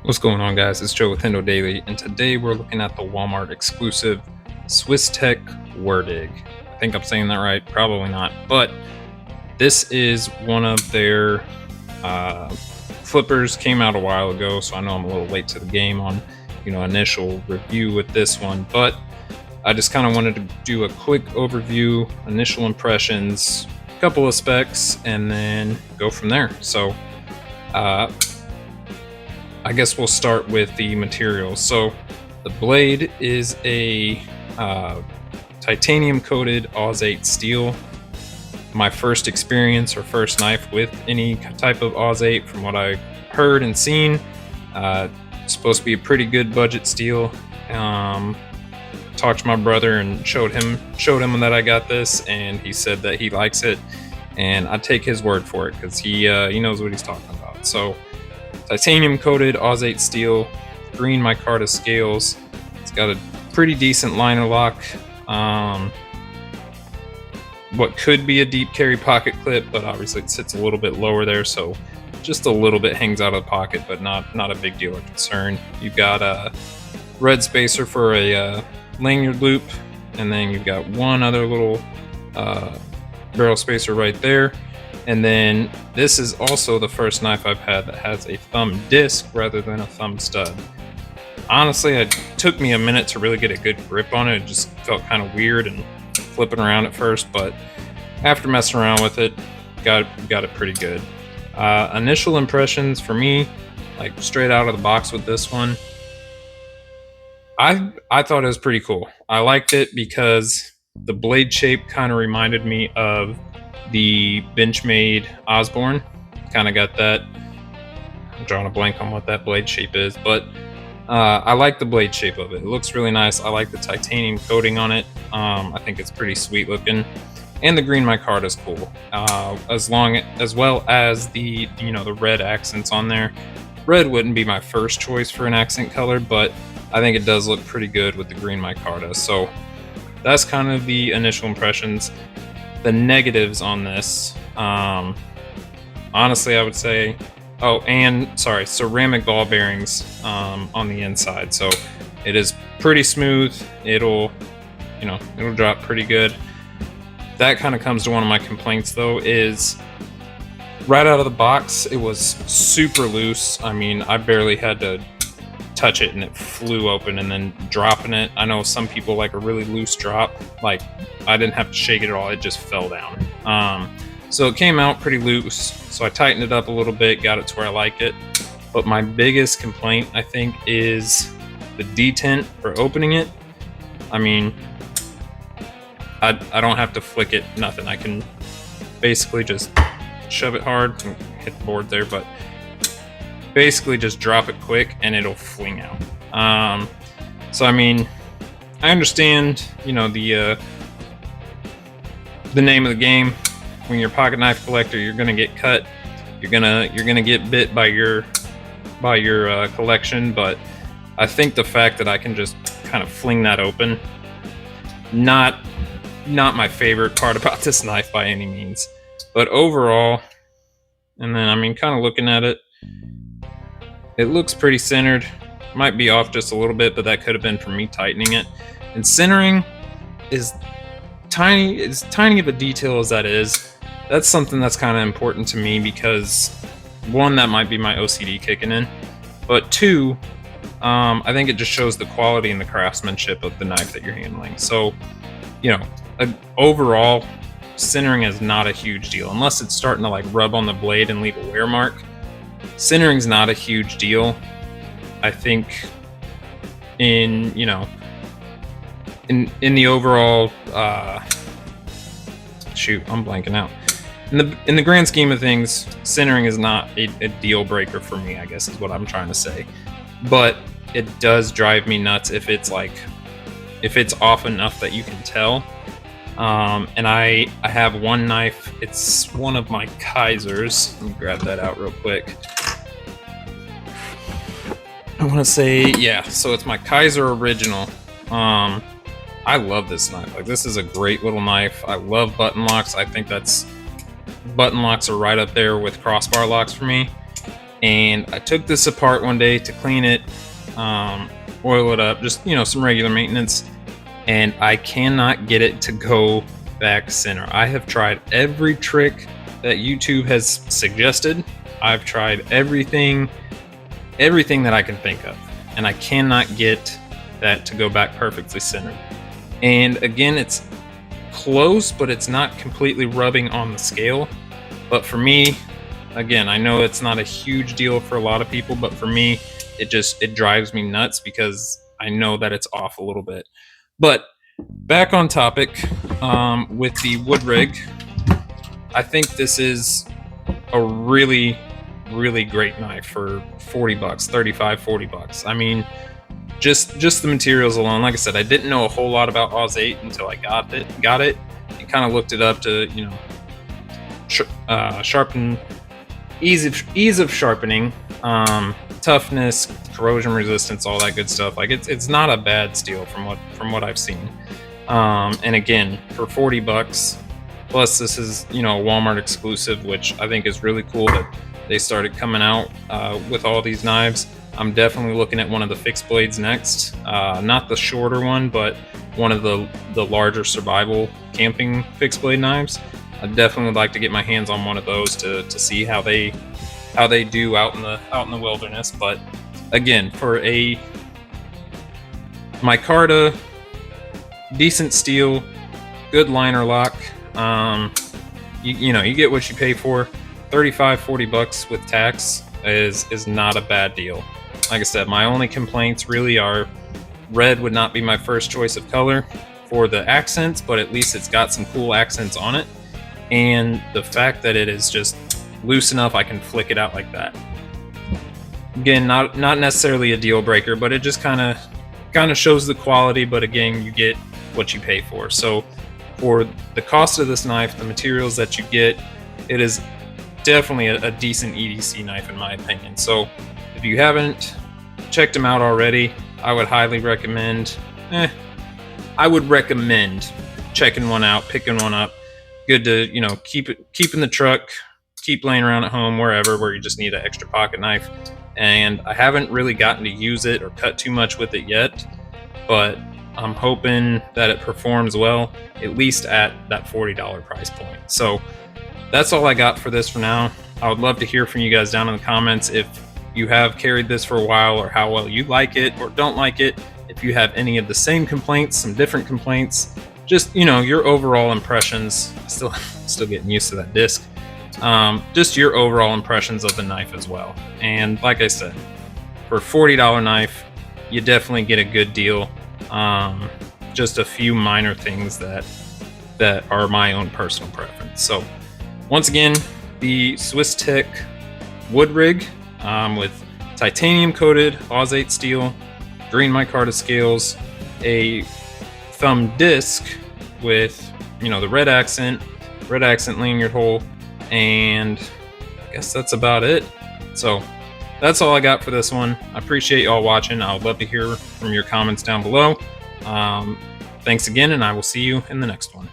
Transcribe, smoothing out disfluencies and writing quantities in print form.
What's going on, guys? It's Joe with Hendo Daily, and today we're looking at the Walmart exclusive Swisstech Wudrig. I think I'm saying that right, probably not, but this is one of their flippers. Came out a while ago, so I know I'm a little late to the game on initial review with this one, but I just kind of wanted to do a quick overview, initial impressions, a couple of specs, and then go from there. So I guess we'll start with the materials. So the blade is a titanium coated AUS-8 steel. My first experience or first knife with any type of AUS-8, from what I heard and seen, it's supposed to be a pretty good budget steel. Talked to my brother and showed him that I got this, and he said that he likes it, and I take his word for it because he knows what he's talking about. So titanium coated AUS-8 steel, green micarta scales. It's got a pretty decent liner lock. What could be a deep carry pocket clip, but obviously it sits a little bit lower there, so just a little bit hangs out of the pocket, but not a big deal or concern. You've got a red spacer for a lanyard loop, and then you've got one other little barrel spacer right there. And then this is also the first knife I've had that has a thumb disc rather than a thumb stud. Honestly, it took me a minute to really get a good grip on it. It just felt kind of weird and flipping around at first, but after messing around with it, got it pretty good. Initial impressions for me, like straight out of the box with this one, I thought it was pretty cool. I liked it because the blade shape kind of reminded me of the Benchmade Osborne. Kind of got that. I'm drawing a blank on what that blade shape is, but I like the blade shape of it. It looks really nice. I like the titanium coating on it. I think it's pretty sweet looking, and the green micarta is cool. As well as the the red accents on there. Red wouldn't be my first choice for an accent color, but I think it does look pretty good with the green micarta. So that's kind of the initial impressions. The negatives on this, honestly, I would say, ceramic ball bearings on the inside. So it is pretty smooth. It'll drop pretty good. That kind of comes to one of my complaints, though, is right out of the box, it was super loose. I mean, I barely had to touch it and it flew open, and then dropping it, I know some people like a really loose drop. Like, I didn't have to shake it at all, it just fell down. So it came out pretty loose, so I tightened it up a little bit, got it to where I like it. But my biggest complaint, I think, is the detent for opening it. I mean, I don't have to flick it, nothing. I can basically just shove it hard and hit the board there, but basically just drop it quick and it'll fling out. So I mean, I understand, the name of the game. When you're a pocket knife collector, you're gonna get cut. You're gonna get bit by your collection. But I think the fact that I can just kind of fling that open, not my favorite part about this knife by any means. But overall, and then I mean, kind of looking at it, it looks pretty centered. Might be off just a little bit, but that could have been from me tightening it. And centering is tiny, as tiny of a detail as that is. That's something that's kind of important to me because, one, that might be my OCD kicking in, but two, I think it just shows the quality and the craftsmanship of the knife that you're handling. So, overall, centering is not a huge deal unless it's starting to like rub on the blade and leave a wear mark. Centering's not a huge deal. I think in the overall shoot, I'm blanking out. In the grand scheme of things, centering is not a deal breaker for me, I guess is what I'm trying to say. But it does drive me nuts if it's off enough that you can tell. And I have one knife. It's one of my Kaisers. Let me grab that out real quick. I want to say, yeah, so it's my Kaiser original. I love this knife. Like, this is a great little knife. I love button locks. I think button locks are right up there with crossbar locks for me. And I took this apart one day to clean it, oil it up, just, you know, some regular maintenance, and I cannot get it to go back center. I have tried every trick that YouTube has suggested. I've tried everything that I can think of, and I cannot get that to go back perfectly centered. And again, it's close, but it's not completely rubbing on the scale. But for me, again, I know it's not a huge deal for a lot of people, but for me, it drives me nuts because I know that it's off a little bit. But back on topic, with the Wudrig, I think this is a really, really great knife for 40 bucks, 35, 40 bucks. I mean, just the materials alone. Like I said, I didn't know a whole lot about AUS-8 until I got it and kind of looked it up to, you know, sharpen, ease of sharpening, toughness, corrosion resistance, all that good stuff. Like it's not a bad steel from what I've seen. And again, for 40 bucks, plus this is, you know, a Walmart exclusive, which I think is really cool that they started coming out with all these knives. I'm definitely looking at one of the fixed blades next. Not the shorter one, but one of the larger survival camping fixed blade knives. I definitely would like to get my hands on one of those to see how they do out in the wilderness. But again, for a Micarta, decent steel, good liner lock, you know, you get what you pay for. 35, 40 bucks with tax is not a bad deal. Like I said, my only complaints really are red would not be my first choice of color for the accents, but at least it's got some cool accents on it. And the fact that it is just loose enough I can flick it out like that. Again, not necessarily a deal breaker, but it just kind of shows the quality. But again, you get what you pay for. So for the cost of this knife, the materials that you get, it is definitely a decent EDC knife in my opinion. So if you haven't checked them out already, I would highly recommend. I would recommend checking one out, picking one up. Good to, you know, keep in the truck, keep laying around at home, wherever, where you just need an extra pocket knife. And I haven't really gotten to use it or cut too much with it yet, but I'm hoping that it performs well, at least at that $40 price point. So that's all I got for this for now. I would love to hear from you guys down in the comments if you have carried this for a while, or how well you like it or don't like it. If you have any of the same complaints, some different complaints, just, you know, your overall impressions. Still getting used to that disc. Just your overall impressions of the knife as well. And like I said, for a $40 knife, you definitely get a good deal. Just a few minor things that are my own personal preference. So once again, the Swisstech Wudrig, with titanium coated AUS-8 steel, green micarta scales, a thumb disc with, you know, the red accent lanyard hole, and I guess that's about it. So that's all I got for this one. I appreciate y'all watching. I would love to hear from your comments down below. Thanks again, and I will see you in the next one.